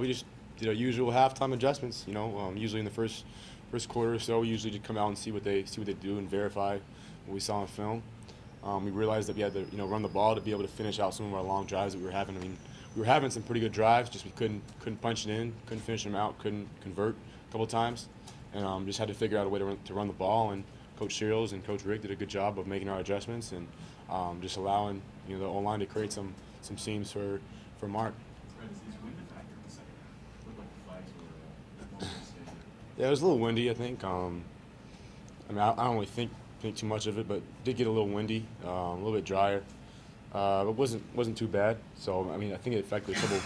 We just did our usual halftime adjustments. Usually in the first quarter or so, we usually just come out and see what they do and verify what we saw on film. We realized that we had to run the ball to be able to finish out some of our long drives that we were having. I mean, we were having some pretty good drives, just we couldn't punch it in, couldn't finish them out, couldn't convert a couple of times, and just had to figure out a way to run the ball. And Coach Shields and Coach Rick did a good job of making our adjustments and just allowing the O-line to create some seams for Mark. Yeah, it was a little windy, I think. I don't really think too much of it, but it did get a little windy, a little bit drier. It wasn't too bad. So I think it affected a couple,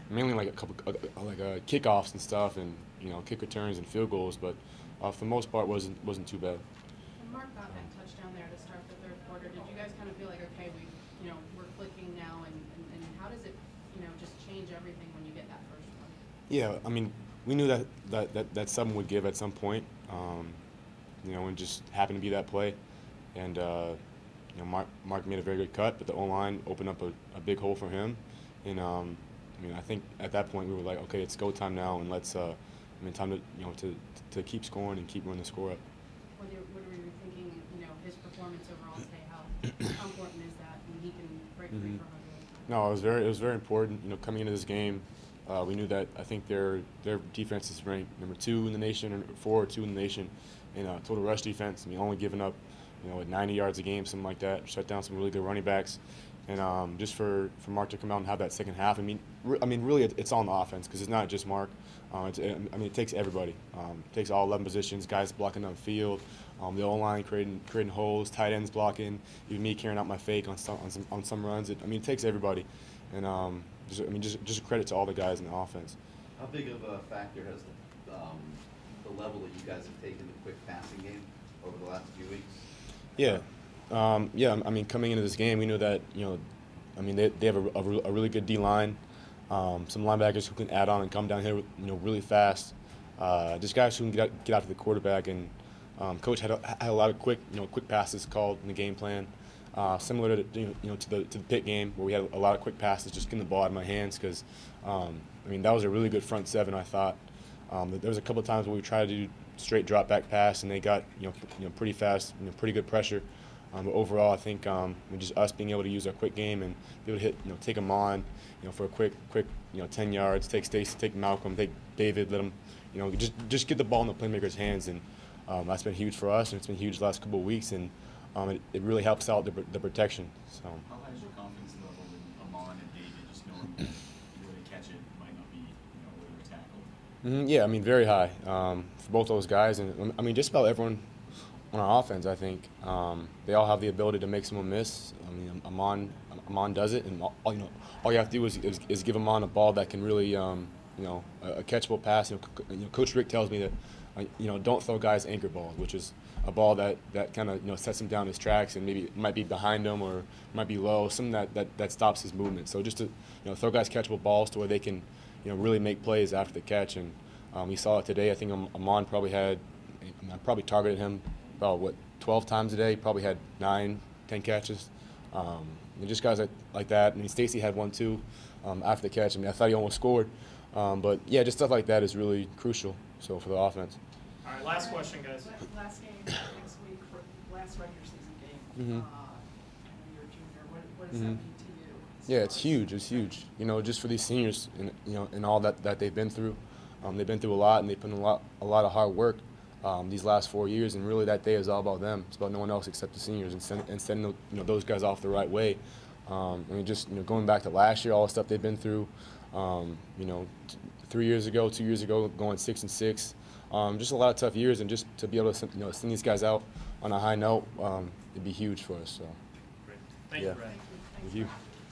mainly like a couple kickoffs and stuff, and kick returns and field goals. But for the most part, wasn't too bad. When Mark got that touchdown there to start the third quarter, did you guys kind of feel like, okay, we're clicking now, and how does it just change everything when you get that first one? Yeah, we knew that something would give at some point, and just happened to be that play. And Mark made a very good cut, but the O-line opened up a big hole for him. And I think at that point we were like, okay, it's go time now, and let's time to keep scoring and keep running the score up. What were you thinking? His performance overall today. How important is that when he can break free for 100? No, it was very important. Coming into this game, we knew that I think their defense is ranked number 2 in the nation, or 4 or 2 in the nation in total rush defense. Only giving up, 90 yards a game, something like that. Shut down some really good running backs, and just for Mark to come out and have that second half. Really, it's on the offense because it's not just Mark. It takes everybody. It takes all 11 positions, guys blocking on the field, the O-line creating holes, tight ends blocking, even me carrying out my fake on some runs. It takes everybody, and just a credit to all the guys in the offense. How big of a factor has the level that you guys have taken the quick passing game over the last few weeks? Yeah, coming into this game, we knew that they have a really good D line, some linebackers who can add on and come down here really fast. Just guys who can get out to the quarterback, and Coach had a lot of quick passes called in the game plan, similar to the Pitt game where we had a lot of quick passes, just getting the ball out of my hands because that was a really good front seven. I thought there was a couple of times where we tried to do straight drop back pass and they got pretty fast, pretty good pressure. But overall, I think just us being able to use our quick game and be able to take them on, for a quick 10 yards, take Stacy, take Malcolm, take David, let them, just get the ball in the playmaker's hands, and that's been huge for us, and it's been huge the last couple of weeks, and it really helps out the protection. So. How high is your confidence level in Amon and David, just knowing that you really catch it might not be whether you're tackled? Yeah, very high for both those guys, and just about everyone on our offense. I think they all have the ability to make someone miss. Amon does it, and all you have to do is give Amon a ball that can really, a catchable pass. Coach Rick tells me that, don't throw guys anchor balls, which is a ball that kind of sets him down his tracks and maybe might be behind him or might be low, something that stops his movement. So just to throw guys catchable balls to where they can really make plays after the catch. And we saw it today. I think Amon probably probably targeted him about 12 times a day. He probably had 9, 10 catches. And just guys like that. Stacy had one too after the catch. I thought he almost scored. But yeah, just stuff like that is really crucial. So for the offense. All right, last question, guys. Last game next week, for last regular season game. Mm-hmm. You're a junior. What does that mean to you? Yeah, it's huge. It's huge. Just for these seniors and all that they've been through. They've been through a lot, and they've put in a lot of hard work these last 4 years. And really, that day is all about them. It's about no one else except the seniors, and sending those guys off the right way. Just going back to last year, all the stuff they've been through. 3 years ago, 2 years ago, going 6-6. Just a lot of tough years, and just to be able to send these guys out on a high note, it'd be huge for us. So. Great. Thank you, Brad. Thank you.